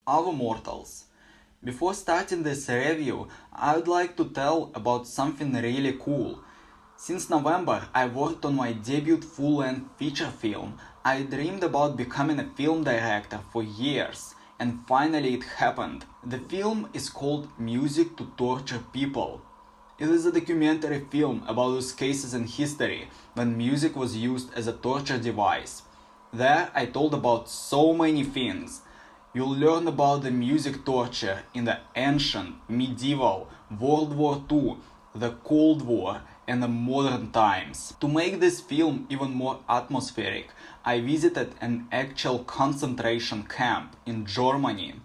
our mortals. Before starting this review, I would like to tell about something really cool. Since November, I worked on my debut full-length feature film. I dreamed about becoming a film director for years, and finally it happened. The film is called Music to Torture People. It is a documentary film about those cases in history when music was used as a torture device. There I told about so many things. You'll learn about the music torture in the ancient, medieval, World War II, the Cold War, and the modern times. To make this film even more atmospheric, I visited an actual concentration camp in Germany.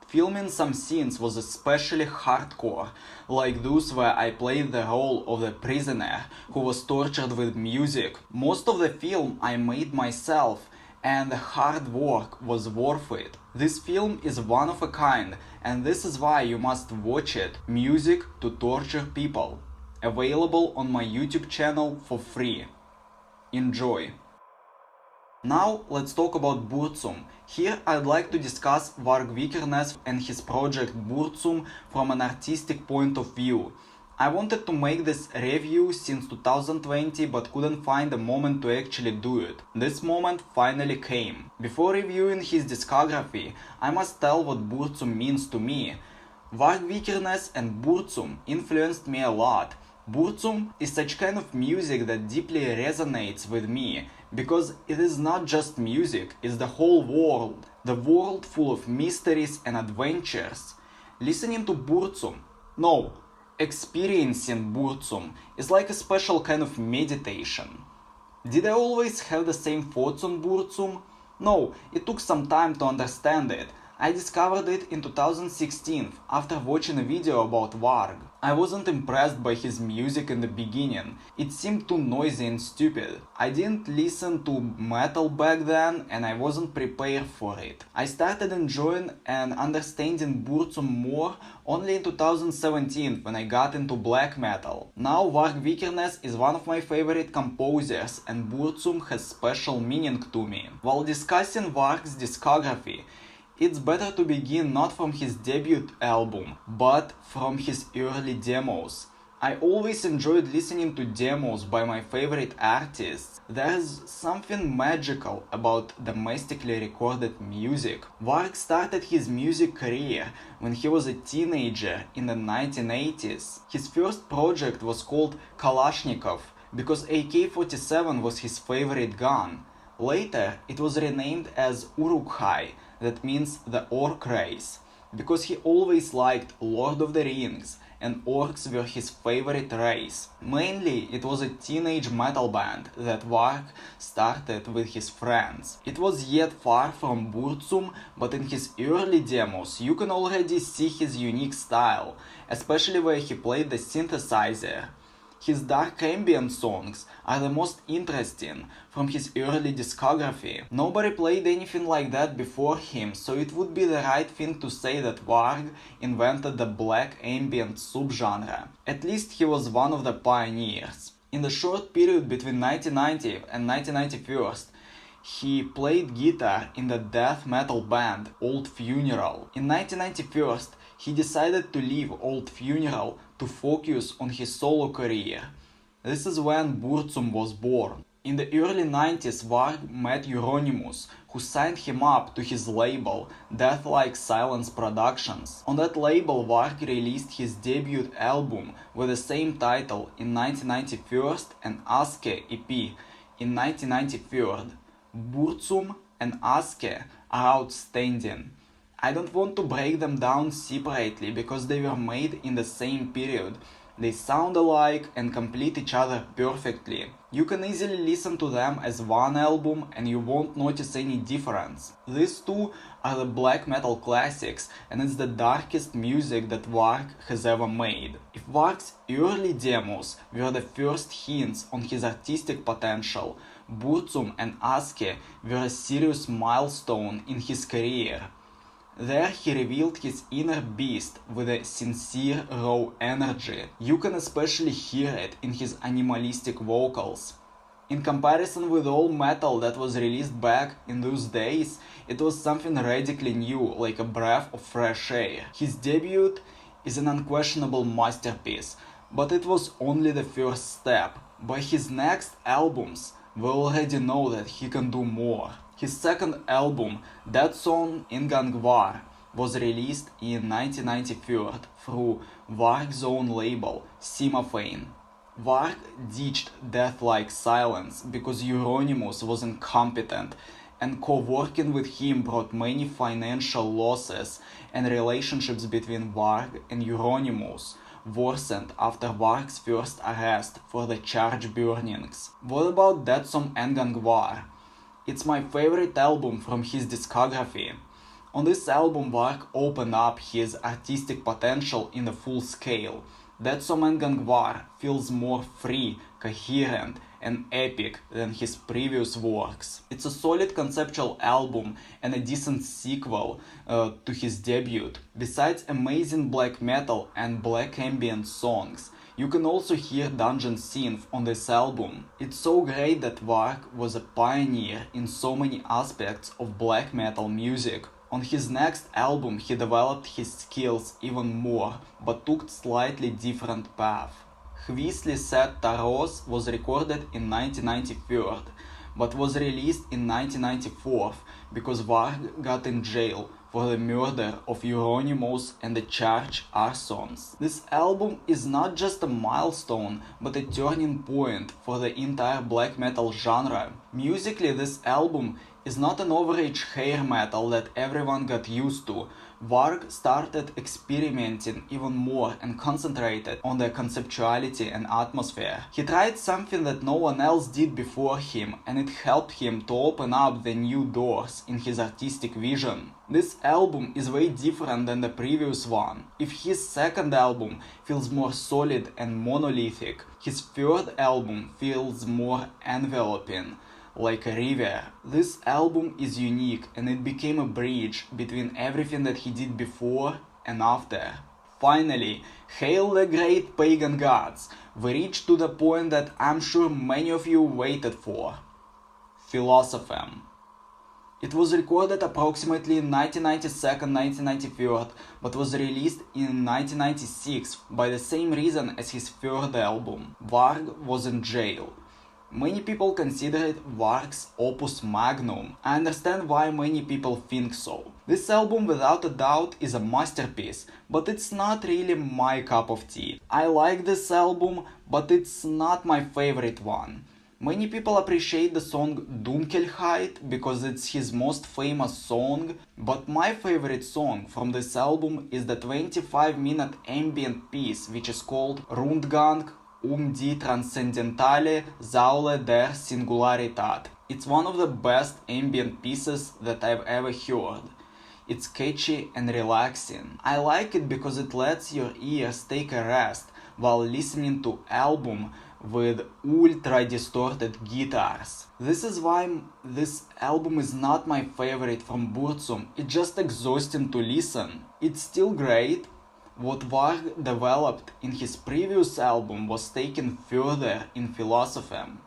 Filming some scenes was especially hardcore, like those where I played the role of the prisoner who was tortured with music. Most of the film I made myself, and the hard work was worth it. This film is one of a kind, and this is why you must watch it. Music to Torture People. Available on my YouTube channel for free. Enjoy! Now let's talk about Burzum. Here I'd like to discuss Varg Vikernes and his project Burzum from an artistic point of view. I wanted to make this review since 2020 but couldn't find a moment to actually do it. This moment finally came. Before reviewing his discography, I must tell what Burzum means to me. Varg Vikernes and Burzum influenced me a lot. Burzum is such kind of music that deeply resonates with me, because it is not just music, it's the whole world. The world full of mysteries and adventures. Listening to Burzum, experiencing Burzum is like a special kind of meditation. Did I always have the same thoughts on Burzum? No, it took some time to understand it. I discovered it in 2016 after watching a video about Varg. I wasn't impressed by his music in the beginning. It seemed too noisy and stupid. I didn't listen to metal back then and I wasn't prepared for it. I started enjoying and understanding Burzum more only in 2017 when I got into black metal. Now Varg Vikernes is one of my favorite composers and Burzum has special meaning to me. While discussing Varg's discography, it's better to begin not from his debut album, but from his early demos. I always enjoyed listening to demos by my favorite artists. There's something magical about domestically recorded music. Varg started his music career when he was a teenager in the 1980s. His first project was called Kalashnikov because AK-47 was his favorite gun. Later, it was renamed as Uruk-hai, that means the orc race, because he always liked Lord of the Rings and orcs were his favorite race. Mainly, it was a teenage metal band that Varg started with his friends. It was yet far from Burzum, but in his early demos you can already see his unique style, especially where he played the synthesizer. His dark ambient songs are the most interesting from his early discography. Nobody played anything like that before him, so it would be the right thing to say that Varg invented the black ambient subgenre. At least he was one of the pioneers. In the short period between 1990 and 1991, he played guitar in the death metal band Old Funeral. In 1991, he decided to leave Old Funeral to focus on his solo career. This is when Burzum was born. In the early 90s, Varg met Euronymous, who signed him up to his label, Death Like Silence Productions. On that label, Varg released his debut album with the same title in 1991 and Asuke EP in 1993. Burzum and Asuke are outstanding. I don't want to break them down separately because they were made in the same period. They sound alike and complete each other perfectly. You can easily listen to them as one album and you won't notice any difference. These two are the black metal classics and it's the darkest music that Varg has ever made. If Varg's early demos were the first hints on his artistic potential, Burzum and Asuke were a serious milestone in his career. There he revealed his inner beast with a sincere, raw energy. You can especially hear it in his animalistic vocals. In comparison with all metal that was released back in those days, it was something radically new, like a breath of fresh air. His debut is an unquestionable masterpiece, but it was only the first step. By his next albums, we already know that he can do more. His second album, That Song in Gangwar, was released in 1993 through Varg's own label, Semaphane. Varg ditched Death-like Silence because Euronymous was incompetent, and co-working with him brought many financial losses, and relationships between Varg and Euronymous worsened after Varg's first arrest for the charge burnings. What about That Song and Gangwar? It's my favorite album from his discography. On this album, Varg opened up his artistic potential in a full scale. That Song and Gangwar feels more free, coherent, and epic than his previous works. It's a solid conceptual album and a decent sequel to his debut. Besides amazing black metal and black ambient songs, you can also hear dungeon synth on this album. It's so great that Varg was a pioneer in so many aspects of black metal music. On his next album, he developed his skills even more, but took slightly different path. Hvistli Set Taros was recorded in 1993, but was released in 1994 because Varg got in jail for the murder of Euronymous and the charge arsons. This album is not just a milestone, but a turning point for the entire black metal genre. Musically, this album is not an overage hair metal that everyone got used to. Varg started experimenting even more and concentrated on the conceptuality and atmosphere. He tried something that no one else did before him, and it helped him to open up the new doors in his artistic vision. This album is way different than the previous one. If his second album feels more solid and monolithic, his third album feels more enveloping, like a river. This album is unique, and it became a bridge between everything that he did before and after. Finally, hail the great pagan gods! We reached to the point that I'm sure many of you waited for. Philosophem. It was recorded approximately in 1992-1993, but was released in 1996 by the same reason as his third album. Varg was in jail. Many people consider it Varg's opus magnum. I understand why many people think so. This album without a doubt is a masterpiece, but it's not really my cup of tea. I like this album, but it's not my favorite one. Many people appreciate the song Dunkelheit because it's his most famous song, but my favorite song from this album is the 25-minute ambient piece which is called Rundgang die Transzendentale Säule der Singularität. It's one of the best ambient pieces that I've ever heard. It's catchy and relaxing. I like it because it lets your ears take a rest while listening to album with ultra distorted guitars. This is why this album is not my favorite from Burzum. It's just exhausting to listen. It's still great. What Varg developed in his previous album was taken further in Philosophem.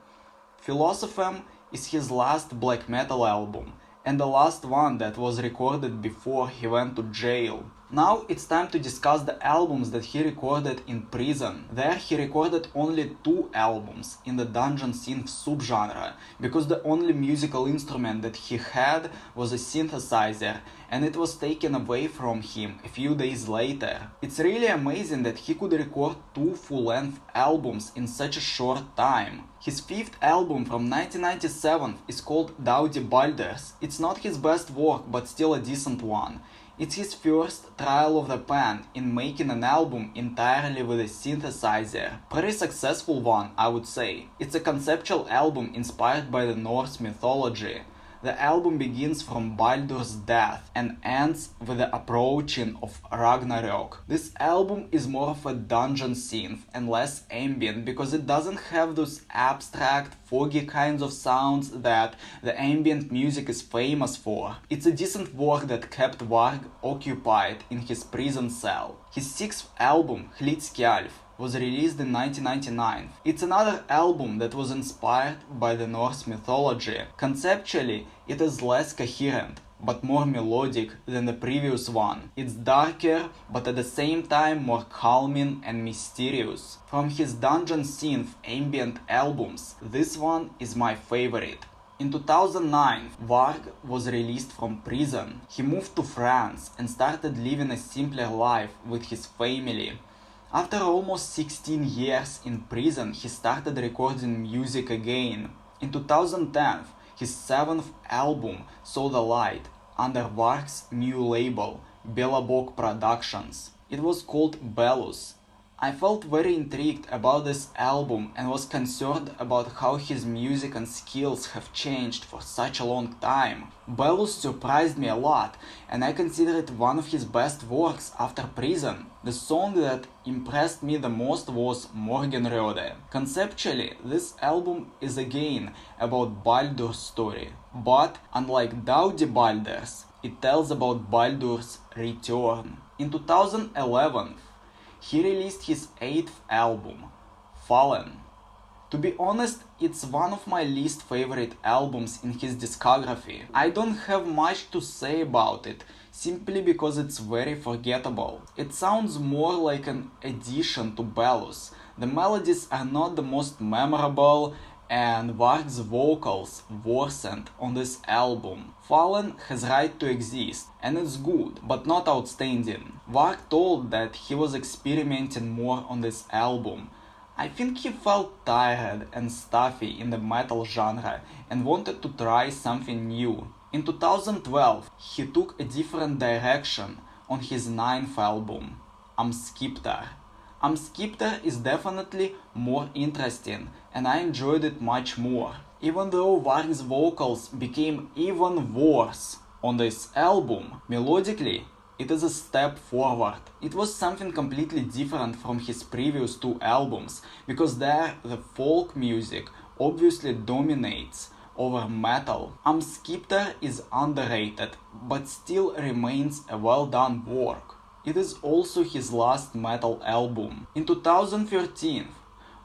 Philosophem is his last black metal album, and the last one that was recorded before he went to jail. Now it's time to discuss the albums that he recorded in prison. There he recorded only 2 albums in the dungeon synth subgenre, because the only musical instrument that he had was a synthesizer, and it was taken away from him a few days later. It's really amazing that he could record 2 full-length albums in such a short time. His 5th album from 1997 is called Daudi Balders. It's not his best work, but still a decent one. It's his first trial of the pen in making an album entirely with a synthesizer. Pretty successful one, I would say. It's a conceptual album inspired by the Norse mythology. The album begins from Baldur's death and ends with the approaching of Ragnarok. This album is more of a dungeon synth and less ambient because it doesn't have those abstract, foggy kinds of sounds that the ambient music is famous for. It's a decent work that kept Varg occupied in his prison cell. His 6th album, Hlidskjalf, was released in 1999. It's another album that was inspired by the Norse mythology. Conceptually, it is less coherent, but more melodic than the previous one. It's darker, but at the same time more calming and mysterious. From his dungeon synth ambient albums, this one is my favorite. In 2009, Varg was released from prison. He moved to France and started living a simpler life with his family. After almost 16 years in prison, he started recording music again. In 2010, his seventh album saw the light under Varg's new label, Belabog Productions. It was called Belus. I felt very intrigued about this album and was concerned about how his music and skills have changed for such a long time. Belus surprised me a lot, and I consider it one of his best works after prison. The song that impressed me the most was Morgenröde. Conceptually, this album is again about Baldur's story, but unlike Dowdy Baldur's, it tells about Baldur's return. In 2011, he released his 8th album, Fallen. To be honest, it's one of my least favorite albums in his discography. I don't have much to say about it, simply because it's very forgettable. It sounds more like an addition to Belus. The melodies are not the most memorable, and Varg's vocals worsened on this album. Fallen has right to exist, and it's good, but not outstanding. Varg told that he was experimenting more on this album. I think he felt tired and stuffy in the metal genre and wanted to try something new. In 2012, he took a different direction on his 9th album, Amskiptar. Amskiptar is definitely more interesting, and I enjoyed it much more. Even though Varg's vocals became even worse on this album, melodically, it is a step forward. It was something completely different from his previous 2 albums, because there the folk music obviously dominates over metal. Amskiptar is underrated, but still remains a well-done work. It is also his last metal album. In 2013,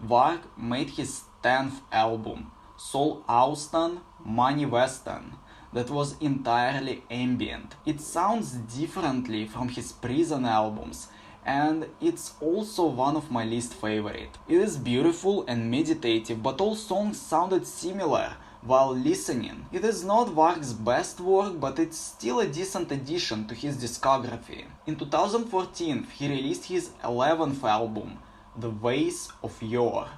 Varg made his 10th album, Sol Austan Money Western, that was entirely ambient. It sounds differently from his prison albums, and it's also one of my least favorite. It is beautiful and meditative, but all songs sounded similar while listening. It is not Varg's best work, but it's still a decent addition to his discography. In 2014, he released his 11th album, The Ways of Yore.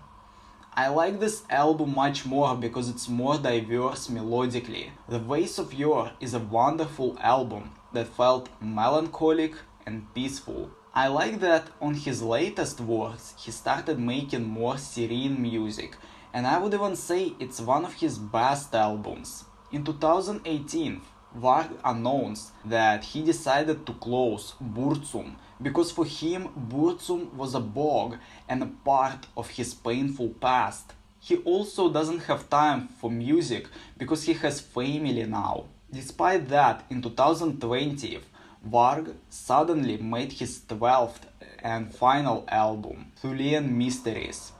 I like this album much more because it's more diverse melodically. The Ways of Yore is a wonderful album that felt melancholic and peaceful. I like that on his latest works he started making more serene music, and I would even say it's one of his best albums. In 2018, Varg announced that he decided to close Burzum because for him Burzum was a bog and a part of his painful past. He also doesn't have time for music because he has family now. Despite that, in 2020, Varg suddenly made his 12th and final album, Julian Mysteries.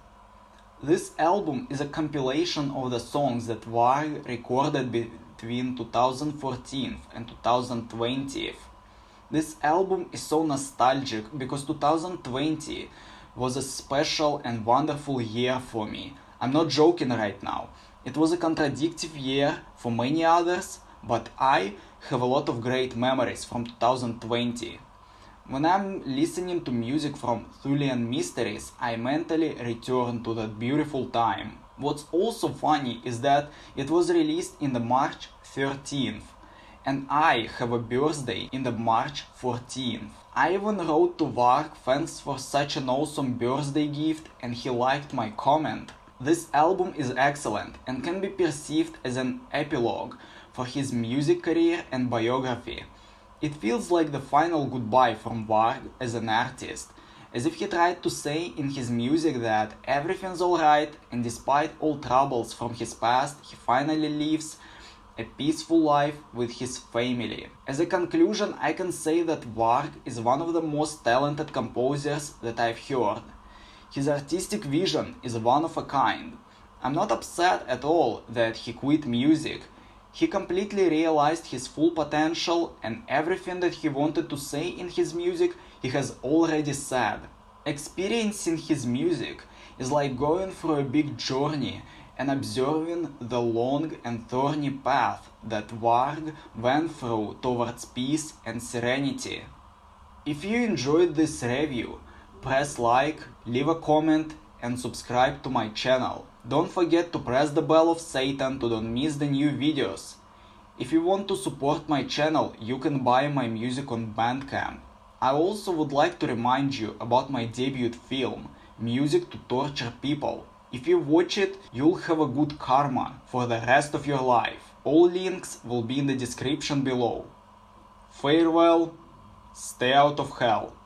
This album is a compilation of the songs that Varg recorded between 2014 and 2020. This album is so nostalgic because 2020 was a special and wonderful year for me. I'm not joking right now. It was a contradictory year for many others, but I have a lot of great memories from 2020. When I'm listening to music from Julian Mysteries, I mentally return to that beautiful time. What's also funny is that it was released in the March 13th, and I have a birthday in the March 14th. I even wrote to Varg thanks for such an awesome birthday gift, and he liked my comment. This album is excellent and can be perceived as an epilogue for his music career and biography. It feels like the final goodbye from Varg as an artist, as if he tried to say in his music that everything's alright and despite all troubles from his past, he finally lives a peaceful life with his family. As a conclusion, I can say that Varg is one of the most talented composers that I've heard. His artistic vision is one of a kind. I'm not upset at all that he quit music. He completely realized his full potential, and everything that he wanted to say in his music he has already said. Experiencing his music is like going through a big journey and observing the long and thorny path that Varg went through towards peace and serenity. If you enjoyed this review, press like, leave a comment and subscribe to my channel. Don't forget to press the bell of Satan to don't miss the new videos. If you want to support my channel, you can buy my music on Bandcamp. I also would like to remind you about my debut film, Music to Torture People. If you watch it, you'll have a good karma for the rest of your life. All links will be in the description below. Farewell, stay out of hell.